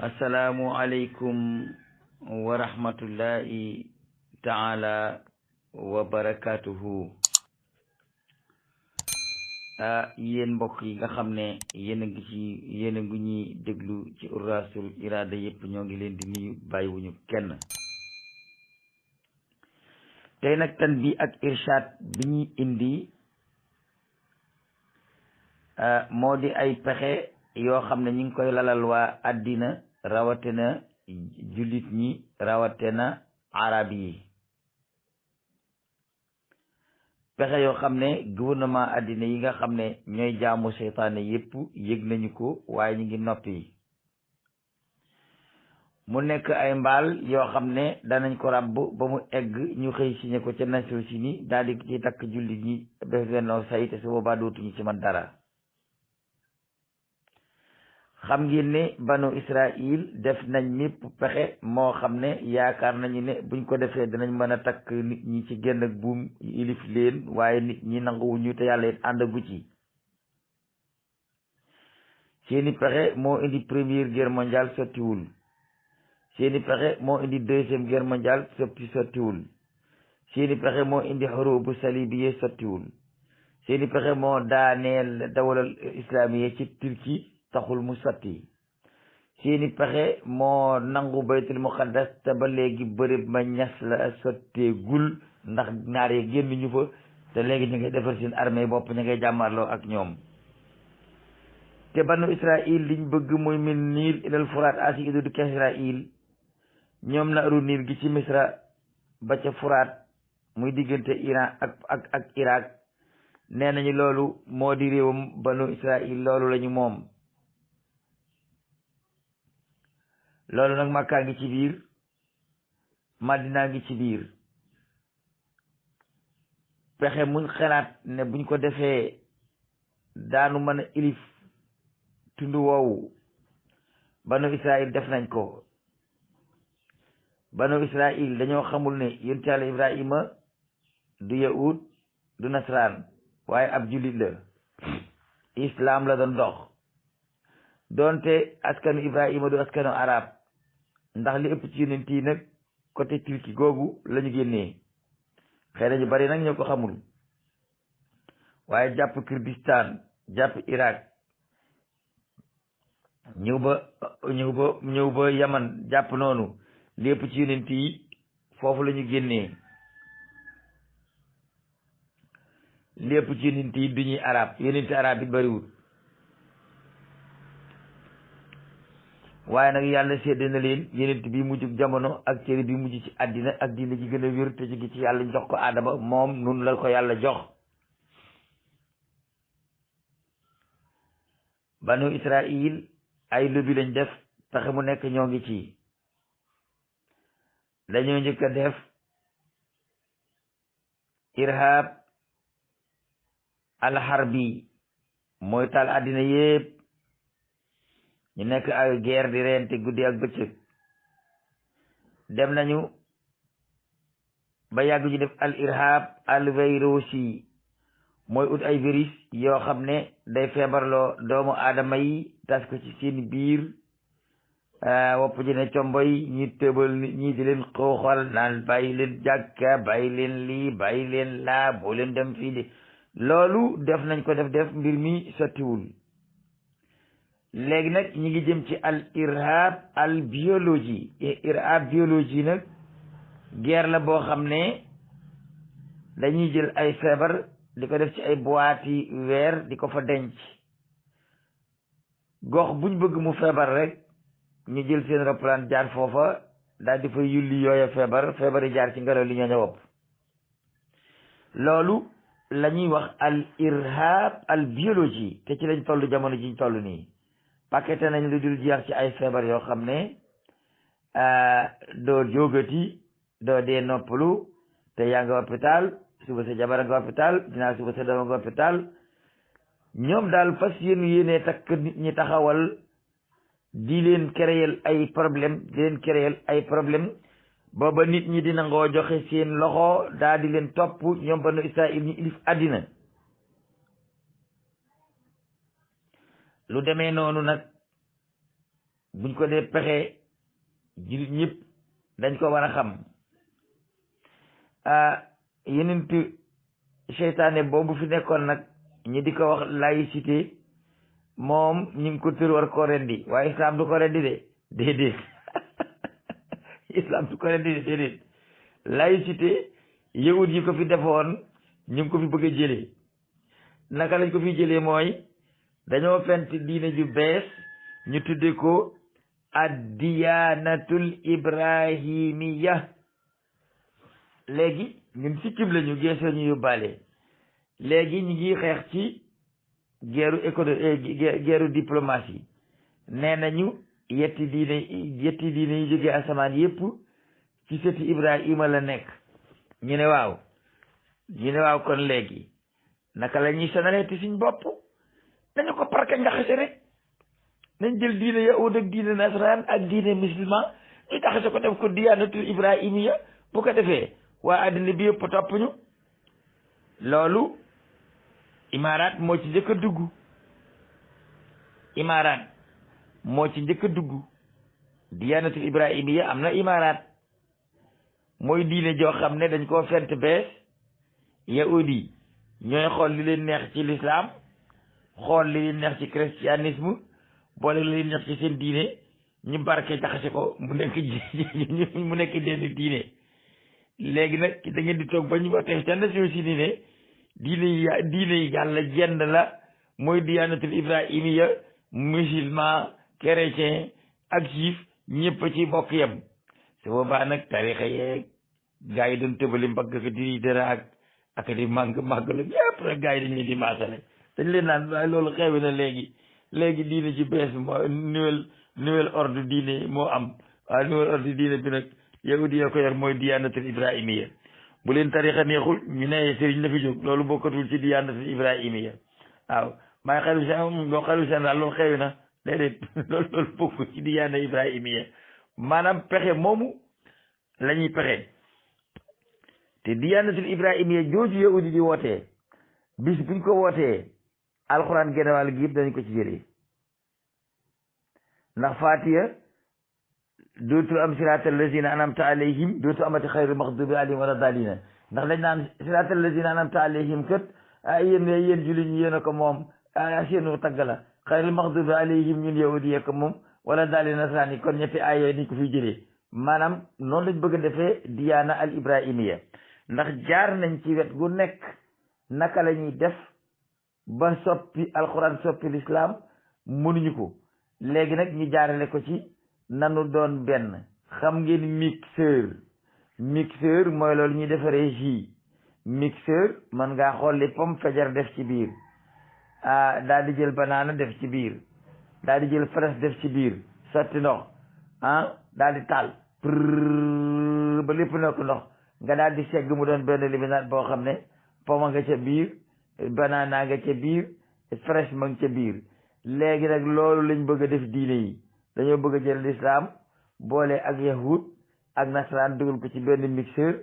assalaamu aleykum wa rahmatullahi taala wa barakatuhu. Yéen mbokk yi nga xam ne yéen a ngi ñuy déglu ci Uras-ul Irada yëpp ñoo ngi leen di nuyu bàyyiwuñu kenn. tey nag tan bi ak irshad bi ñuy indi moo di ay pexe yoo xam ne ñu ngi koy lalal waa àddina rawatina jullit ñi rawatina arab yi. pexe yoo xam ne gouvernement àddina yi nga xam ne ñooy jaamu seytaane yépp yëg nañu ko waaye ñu ngi noppi. mu nekk ay mbaal yoo xam ne danañ ko ràbb ba mu egg ñu xëy signé ko ca Nations Unies daal di ci takk jullit ñi def leen say te su boobaa dootuñu ci man dara. xam ngeen ne banu Israël def nañ mépp pexe moo xam ne yaakaar nañu ne buñ ko defee dinañ mën a takk nit ñi ci genn ak buum ilif leen waaye nit ñi nanguwuñu te yàlla it àndagu ci. seeni pexe moo indi première guerre mondiale sottiwul. seeni pexe moo indi deuxième guerre mondiale sottiwul. seeni pexe moo indi xurubu salibiye sottiwul. seeni pexe moo daaneel dawlal islamiye ci Turquie taxul mu sotti. seeni pexe moo nangu baytul muqaddas te ba léegi bërëb ma ñas la sotteegul ndax naar yi génn ñu fa te léegi ñu ngay defar seen armée bopp ñu ngay jàmmarloo ak ñoom. te banu Israël liñ bëgg muy min niil ilal furaat asi idu ka Israël ñoom naaru niil gi ci misra ba ca furaat muy diggante Iran ak Irak nee nañu loolu moo di réewam banu Israël loolu lañu moom. loolu nag Makka ngi ci biir Madina ngi ci biir. pexe muñ xalaat ne buñ ko defee daanu mën a ilif tund woowu banu Israël def nañ ko. banu Israël dañoo xamul ne yonent Yàlla Ibrahima du yahud du nasraan waaye ab jullit la. islam la doon dox doonte askanu Ibrahima du askanu arab ndax li ëpp ci yonent yi nag côté Turquie googu la ñu génnee. xëy na ñu bari nag ñoo ko xamul waaye jàpp Kurdistan jàpp Irak ñëw ba Yaman jàpp noonu li ëpp ci yonent yi foofu la ñu génnee. li ëpp ci yonent yi du ñuy arab yonent arab it bariwul. waaye nag yàlla sedd na leen yonent bi mujj jamono ak cëri bi mujj ci àddina ak diine ji gën a wér te ci yàlla jox ko aadama moom nun la ko yàlla jox. banu Israël ay lobby lañ def taxe mu nekk ñoo ngi ci. dañoo njëkk a def irhab alharbi mooy taal àddina yépp ñu nekk ay guerre di reyante guddi ak bëccëg. dem nañu ba yàgg ñu def al irhab al virusi mooy ut ay virus yoo xam ne day feebarloo doomu aadama yi tas ko ci seen biir wopp ji ne comboy ñi tëbal nit ñi di leen xooxal naan bàyyi leen jàkka bàyyi leen lii bàyyi leen laa boo leen dem fii de loolu def nañ ko def mbir mi sottiwul. léegi nag ñi ngi jëm ci al irhab al biologie. irhab biologie nag guerre la boo xam ne dañuy jël ay feebar di ko def ci ay boîte yi weer di ko fa denc. gox buñ bëgg mu feebar rek ñu jël seen roplaan jaar foofa daal di fa yulli yooya feebar yi jaar ci ngelaw li ñooña wopp. loolu la ñuy wax al irhab al biologie te ci lañ toll jamono jiñ toll nii. paqueté nañ lu dul jeex ci ay feebar yoo xam ne doo jógati doo dee noppalu te yaa nga hôpital suba sa jabara nga hôpital dinaa suba sa dama nga hôpital. ñoom daal fas yéenee takk nit ñi taxawal di leen créer ay problème booba nit ñi dina ngoo joxe seen loxo daal di leen topp ñoom banu Israël ñu ilif àddina. lu demee noonu nag buñ ko dee pexe jullit ñëpp dañ ko war a xam yenentu seytaane boobu fi nekkoon nag ñi di ko wax laïcité moom ñu ngi ko tër war koo rendi waaye islam du ko rendi de déedéet islam du ko rendi de déedéet laïcité yahud yi ko fi defoon ñu ngi ko fi bëgg a jëlee naka lañ ko fi jëlee mooy dañoo fent diine ju bees ñu tudde ko ad-diyaanatul ibrahimiya léegi ñun sikkim lañu geesoo ñu yóbbaale léegi ñu ngi xeex ci guerru diplomatie nee nañu yetti diine yi jógee asamaan yépp ci sëti Ibrahima la nekk ñu ne waaw kon léegi naka la ñuy sonalee ti suñ bopp nañu ko parka njaxase rek nañ jël diine yahud ak diine nasaraan ak diine musulman ñu jaxase ko def ko diyaanatul ibrahimiya bu ko defee waa àddina bi yëpp topp ñu loolu imaaraat moo ci njëkk a dugg diyaanatul ibrahimiya am na imaaraat mooy diine joo xam ne dañ koo fent bees yahudi ñooy xool li leen neex ci l'islam xool li leen neex ci christianisme boole li leen neex ci seen diine ñu barke jaxase ko mu nekk denn diine léegi nag da ngeen di toog ba ñu waxee ca Nations Unies ne diine yi yàlla jenn la mooy diyaanatul ibrahimiya musulman chrétien ak juif ñëpp ci bokk yem su boobaa nag tarixa yeeg gaa yi doon tëbali mbagg ko di dara ak di màggalu yëpp rek gaa yi dañ leen di maasale dañ leen naan waaye loolu xewi na léegi diine ci bees moo nouvel ordre diine moo am waaye nouvel ordre diine bi nag yahudi ya ko yor mooy diyaanatul ibrahimiya bu leen tarixa neexul ñu ne sëriñ la fi jóg loolu bokkatul ci diyaanatul ibrahimiya waaw maay xelu seen boo xelu seen daal loolu xewi na déedéet loolu bokku ci diyaana ibrahimiya maanaam pexe moomu la ñuy pexe te diyaanatul ibrahimiya jooju yahudi di wootee bis buñ ko wootee alxuraan genn wàll gi yëpp dañ ko ci jëlee ndax fatiha dootul am siraatal lazina anamta alayhim dootul amati xayrul maxdubi alayhim wala dalina ndax dañ naan siraatal lazina anamta alayhim kat yéen jullit ñi yéen a ko moom seenu tagg la xayrul maxdubi alayhim ñun yahudi yee ko moom wala dalina nasraan yi kon ñetti ay yooyu niñ ko fiy jëlee maanaam noonu lañ bëgg a defee diyaana al ibrahimiya ndax jaar nañ ci wet gu nekk naka la ñuy def ba soppi alxuraan soppi lislaam mënuñu ko léegi nag ñu jaarale ko ci nanu doon benn xam ngeen mixeur mooy loolu ñuy defaree jus mixeur mën ngaa xolli pomme fajar def ci biir daal di jël banaana def ci biir daal di jël fraise def ci biir sotti ndox daal di taal ba lépp nekk ndox nga daal di segg mu doon benn liminaat boo xam ne pomme nga ca biir banaana nga ca biir fraise ma nga ca biir léegi nag loolu lañ bëgg a def diine yi dañoo bëgg a jël l'islam boole ak yahud ak nasaraan dugal ko ci benn mixeur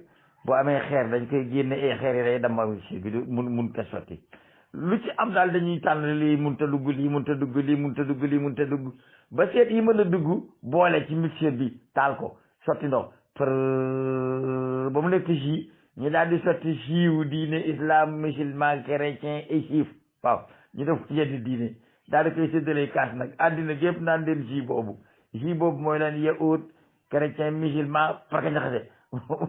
boo amee xeer dañ koy génne xeer yi day damma mixeur bi du mun ta sotti lu ci am daal dañuy tànn lii mun ta dugg lii mun ta dugg lii mun ta dugg lii mun ta dugg ba seet yi mën a dugg boole ci mixeur bi taal ko sotti ndox ba mu nekk jus ñu daal di sotti jus diine islam musulman chrétien et juif waaw ñu def ko yenn diine daal di koy séddalee kaas nag àddina gépp naan leen jus boobu mooy leen yahud chrétien musulman parka ñaxase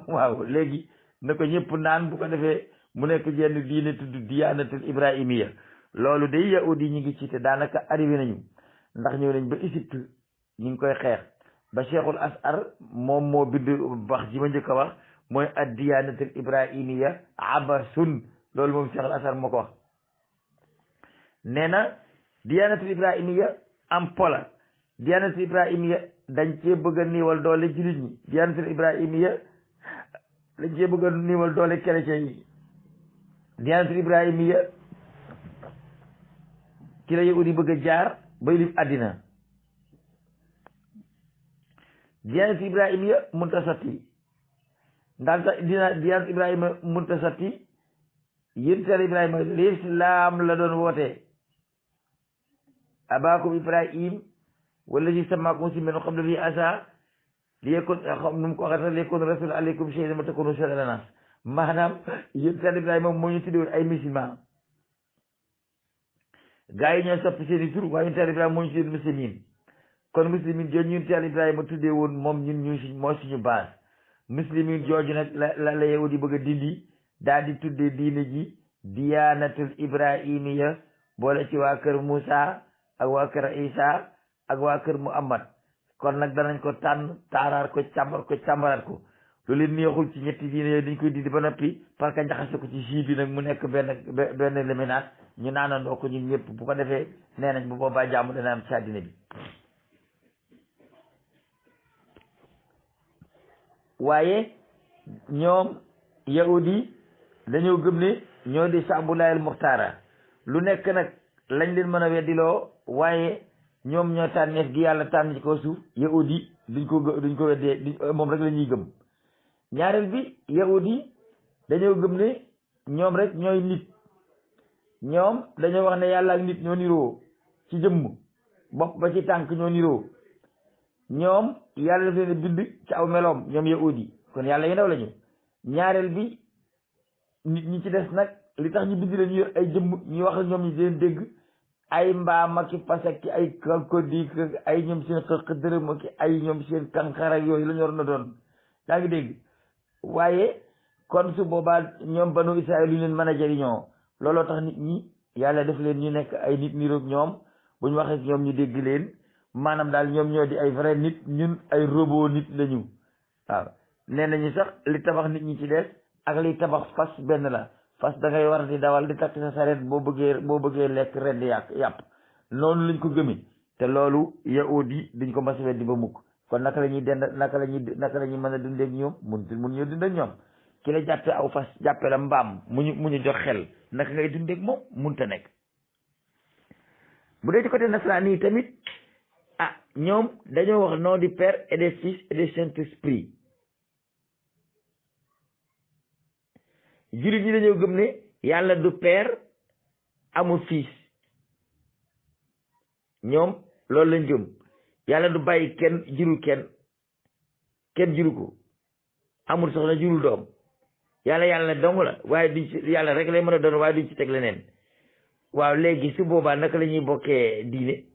waaw léegi na ko ñëpp naan bu ko defee mu nekk jenn diine tudd diyaanatul ibrahimiya loolu day yahud yi ñu ngi ci te daanaka arrivé nañu ndax ñëw nañ ba Égypte ñu ngi koy xeex ba cheikhul asar moom moo bind wax ji ma njëkk a wax mooy ad diyaanatul ibrahimiya abasun loolu moom cheikhul asar moo ko wax nee na diyaanatul ibrahimiya am pola diyaanatul ibrahimiya dañ cee bëgg a niiwal doole jullit ñi diyaanatul ibrahimiya dañ cee bëgg a niiwal doole chrétien yi diyaanatul ibrahimiya ci la yahudi bëgg a jaar bay lif àddina diyaanatul ibrahimiya munta sotti ndax diyaanatul ibrahima munta sotti yéntal ibrahima l'islam la doon woote abaakum ibrahim wala si samaakum si men xam ne lii asa li yekkoon xam nu mu ko waxee li yekkoon rasul aleykum shahidan wa takunu shuhada ala nas maanaam yéen Ibrahima moo ñu tuddewoon ay musulman gaa yi ñoo soppi seen i tur waaye yonent Ibrahima moo ñu tuddee muslimin kon muslimin jooju yonent Ibrahima tuddee woon moom ñun ñu moo suñu base muslimin jooju nag la yahudi bëgg a dindi daal di tuddee diine ji diyaanatul ibrahimiya boole ci waa kër Moussa ak waa kër Isa ak waa kër Muhammad kon nag danañ ko tànn taaraar ko càmbaraat ko lu leen neexul ci ñetti diine yooyu dañ koy dindi ba noppi parce que njaxase ko ci juif bi nag mu nekk benn leminaat ñu naanandoo ko ñun ñëpp bu ko defee nee nañ bu boobaa jàmm dana am ci àddina bi waaye ñoom yahudi dañoo gëm ne ñoo di saabulayel muxtaara lu nekk nag lañ leen mën a weddiloo waaye ñoom ñoo tànneef gi yàlla tànn ci kaw suuf yahudi duñ ko weddee moom rek la ñuy gëm ñaareel bi yahudi dañoo gëm ne ñoom rek ñooy nit ñoom dañoo wax ne yàlla ak nit ñoo niroo ci jëmm bopp ba ci tànk ñoo niroo ñoom yàlla daf leen bind ci aw meloom ñoom yahudi kon yàlla yu ndaw lañu ñaareel bi nit ñi ci des nag li tax ñu bind leen ñu yor ay jëmm ñuy wax ak ñoom ñi di leen dégg ay mbaam ak pasak ki ay kankodik ay ñoom seen xëq dërëm ak ay ñoom seen kanxar ak yooyu la ñu war na doon yaa ngi dégg waaye kon su boobaa ñoom banu Israël yu leen mën a jëriñoo looloo tax nit ñi yàlla def leen ñu nekk ay nit niroog ñoom bu ñu waxee ak ñoom ñu dégg leen maanaam daal ñoom ñoo di ay vrai nit ñun ay robot nit lañu waaw nee nañu sax li tabax nit ñi ci des ak li tabax fas benn la fas da ngay war di dawal di takk sa sareet boo bëggee lekk ren di yàpp noonu lañ ko gëmee te loolu yahudi duñ ko mas a weddi ba mukk kon naka la ñuy naka la ñuy mën a dundee ak ñoom mun ñoo dund ak ñoom ki la jàppe aw fas jàppe la mbaam mu ñu jox xel naka ngay dundee ak moom munta nekk bu dee ci côté nasaraan yi tamit ah ñoom dañoo wax nom du Père et du Fils et du Saint-Esprit jullit ñi dañoo gëm ne yàlla du père amul fils ñoom loolu lañ gëm yàlla du bàyyi kenn jurul kenn juru ko amul soxna jurul doom yàlla dong la waaye duñ ci yàlla rek lay mën a doon waaye duñ ci teg leneen waaw léegi su boobaa naka la ñuy bokkee diine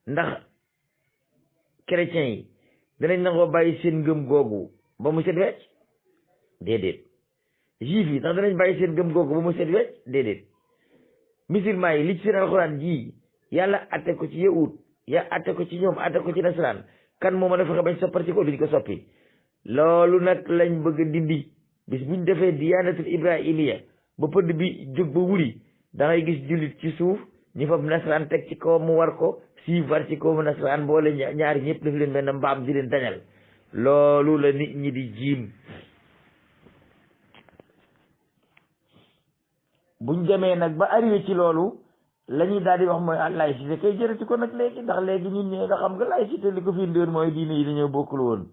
ndax chrétiens yi danañ nangoo bàyyi seen ngëm googu ba mu set wecc déedéet juif yi ndax danañ bàyyi seen ngëm googu ba mu set wecc déedéet musulman yi li ci seen alxuraan ji yàlla atte ko ci yahud ya atte ko ci ñoom atte ko ci nasaraan kan moo mën a fexe bañ soppar ci ko duñ ko soppi loolu nag lañ bëgg a dindi bis buñ defee diyaanatul ibrahimiya ba pëdd bi jóg ba wuri da ngay gis jullit ci suuf ñu fab nasaraan teg ci kaw mu war ko war ci kaw nasaraan boole ñaari ñëpp daf leen benn mbaam di leen dañal loolu la nit ñi di jiim buñ demee nag ba arrivé ci loolu la ñuy daal di wax mooy laïcité kay jërëti ko nag léegi ndax léegi ñun ñi nga xam nga laïcité li ko fi ndóor mooy diine yi dañoo bokkul woon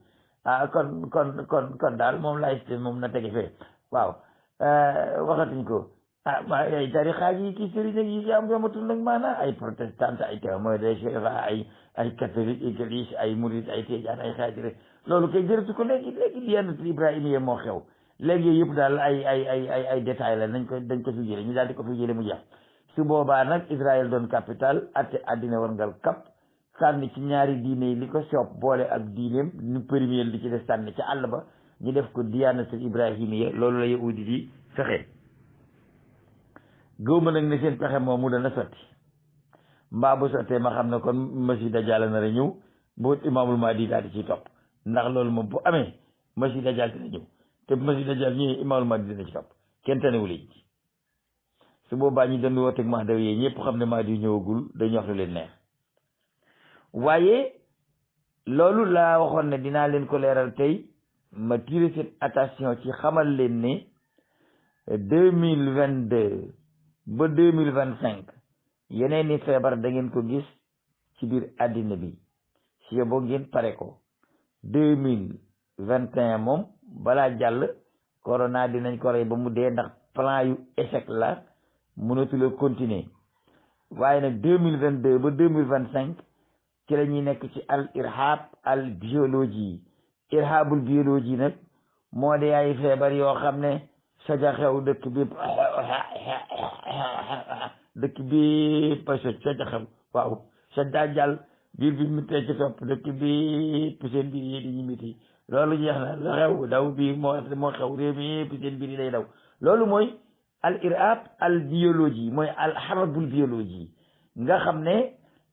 kon daal moom laïcité moom na tege fee waaw waxatuñ ko ay tarixaaj yi kii sëriñ ak yi am yamatul nag maanaam ay protestant ay témoin de Jéhovah ay catholique église ay murid ay tijaan ay xaajire loolu kay jërëtu ko léegi diyaanatul ibrahimiya moo xew léegi yooyu yëpp daal ay détails la dañ ko fi jële ñu daal di ko fi jële mu jeex su boobaa nag Israël doon capital atte àddina warngal kap sànni ci ñaari diine yi li ko soob boole ak diineem ñu premier li ci def sànni ci àll ba ñu def ko diyaanatul ibrahimiya loolu la yahudi di fexe gëw ma nag ne seen pexe moomu dana sotti mbaa bu sottee ma xam ne kon Masih Dajjal na ñëw bu imaamul Mahdi daal di ciy topp ndax loolu moom bu amee Masih Dajjal dina ñëw te bu Masih Dajjal ñëwee imaamul Mahdi dina ci topp kenn tanewul yi su boobaa ñi doon wooteeg Mahdi yi ñëpp xam ne Mahdi ñëwagul dañu wax lu leen neex waaye loolu laa waxoon ne dinaa leen ko leeral tey ma tiré cette attention ci xamal leen ne 2022 ba 2025 yeneen ni feebar da ngeen ko gis ci biir àddina bi si yo boo ngeen pare ko 2021 moom balaa jàll corona dinañ ko rey ba mu dee ndax plan yu échec la mënatula continuer waaye nag 2022 ba 2025 ci la ñuy nekk ci al irhab al biologie. irhabul biologie nag moo di ay feebar yoo xam ne saja xew dëkk bi saja xew waaw saja jàll biir bi mu tee ci topp dëkk bi seen biir yi di ñu miti loolu jeex na la xew daw bi moo xew réew mi yëpp seen biir yi day daw. loolu mooy al irhab al biologie mooy al harbul biologie nga xam ne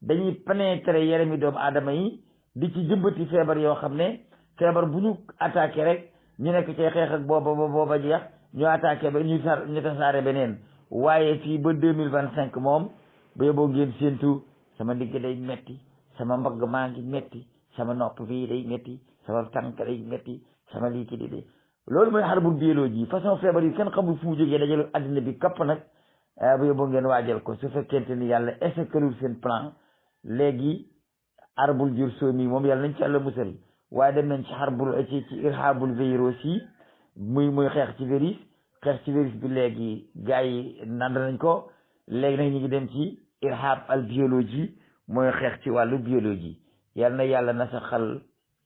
dañuy pénétrer yarami doomu aadama yi di ci jëmbati feebar yoo xam ne feebar bu ñu attaqué rek ñu nekk ci xeex ak booba jeex ñu attaqué ba ñu tasaare beneen. waaye fii ba 2025 moom ba yóbboo ngeen séentu sama ndigg day metti sama mbagg maa ngi metti sama nopp bii day metti sama tànk day metti sama lii ki di loolu mooy xarbul biologie façon feebar yi kenn xamul fu mu jógee dajale addina bi kapp nag ba yóbboo ngeen waajal ko su fekkente ni yàlla échecul seen plan léegi arbul jur soomi moom yàlla nañ ci àlla musal. waaye dem nañ ci xarbul ci irhabul virus yi muy xeex ci virus bi léegi gars yi nand nañ ko léegi nag ñu ngi dem ci irhab al biologie mooy xeex ci wàllu biologie. yal na yàlla nasaxal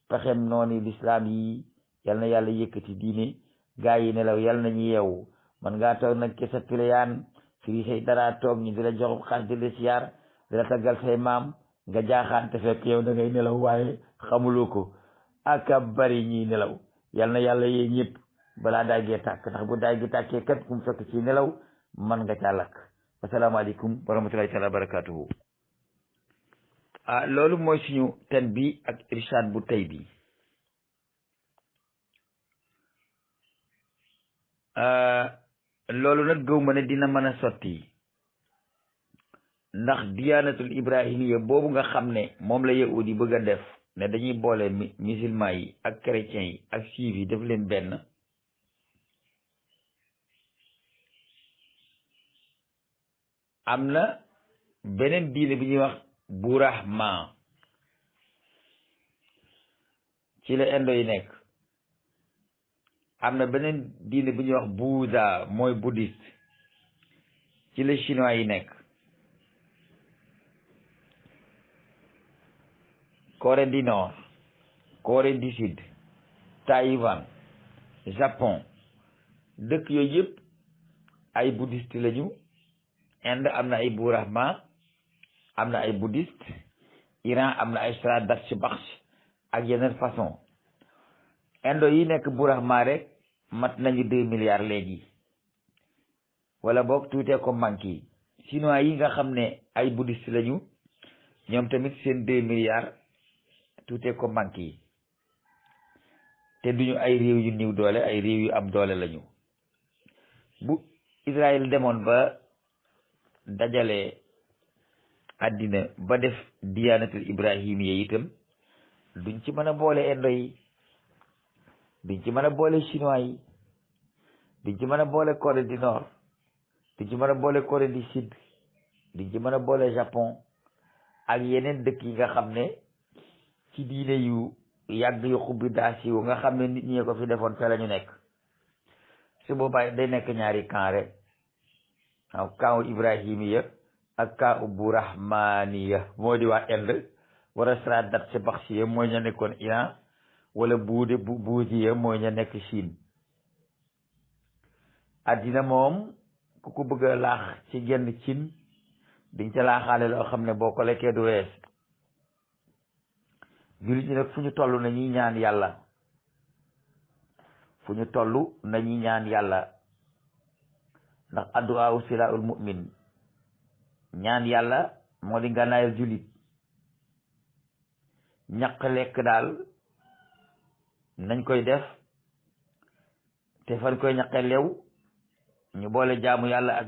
pexem noonu l'islam yi yal na yàlla yëkkati diine gars yi nelaw yal nañu yeewu. man ngaa toog nag ke sa piliyaan firi say dara toog ñu di la jox xaas di la siyaar di la taggal say maam nga jaaxaan te fekk yow da ngay nelaw waaye xamuloo ko. aka bari ñiy nelaw yal na yàlla yee ñëpp balaa daay gee tàkk ndax bu daay gi tàkkee kat ku mu fekk ci nelaw man nga caa lakk. asalaamaaleykum wa rahmatulahi taala wa barakatuhu. loolu mooy suñu thème bi ak irshad bu tey bi. loolu nag gëw ma ne dina mën a sotti ndax diyaanatul ibrahimiya boobu nga xam ne moom la yahudi yi bëgg a def ne dañuy boole musulman yi ak chrétiens yi ak juif yi def leen benn. am na beneen diine bi ñuy wax burahma ci la indo yi nekk. am na beneen diine bu ñuy wax Bouddha mooy bouddhiste ci la chinois yi nekk. Corée du Nord, Corée du Sud, Taïwan, Japon dëkk yooyu yëpp ay bouddhiste lañu. Inde am na ay burahma am na ay bouddhiste. Iran am na ay Shraddha Baksh ak yeneen façon. indo yi nekk burahma rek mat nañu 2 milliards léegi wala boog tuutee ko manqué. chinois yi nga xam ne ay bouddhiste lañu ñoom tamit seen 2 milliards tuutee ko manqué te duñu ay réew yu néew doole ay réew yu am doole lañu. bu Israël demoon ba dajale àddina ba def diyaanatul ibrahimiya itam duñ ci mën a boole indo yi, duñ ci mën a boole chinois yi, duñ ci mën a boole Corée du Nord, duñ ci mën a boole Corée du Sud, duñ ci mën a boole Japon ak yeneen dëkk yi nga xam ne ci diine yu yàgg yu xubbi daasi yu nga xam ne nit ñi ko fi defoon fe la ñu nekk. su boobaa day nekk ñaari camp rek waaw camp ibrahimiya ak camp burahmaniya moo di waa Inde wala Shraddha Baksh mooy ña nekkoon Iran wala buudiya mooy ña nekk Chine. addina moom ku ko bëgg a laax ci genn cin diñ ca laaxaale loo xam ne boo ko lekkee du wees. jullit ñi nag fu ñu toll nañuy ñaan yàlla, fu ñu toll nañuy ñaan yàlla ndax addu'a silaa'ul mu'min, ñaan yàlla moo di ngànnaayal jullit. ñaq lekk daal nañ koy def te fan koy ñaqe lew ñu boole jaamu yàlla ak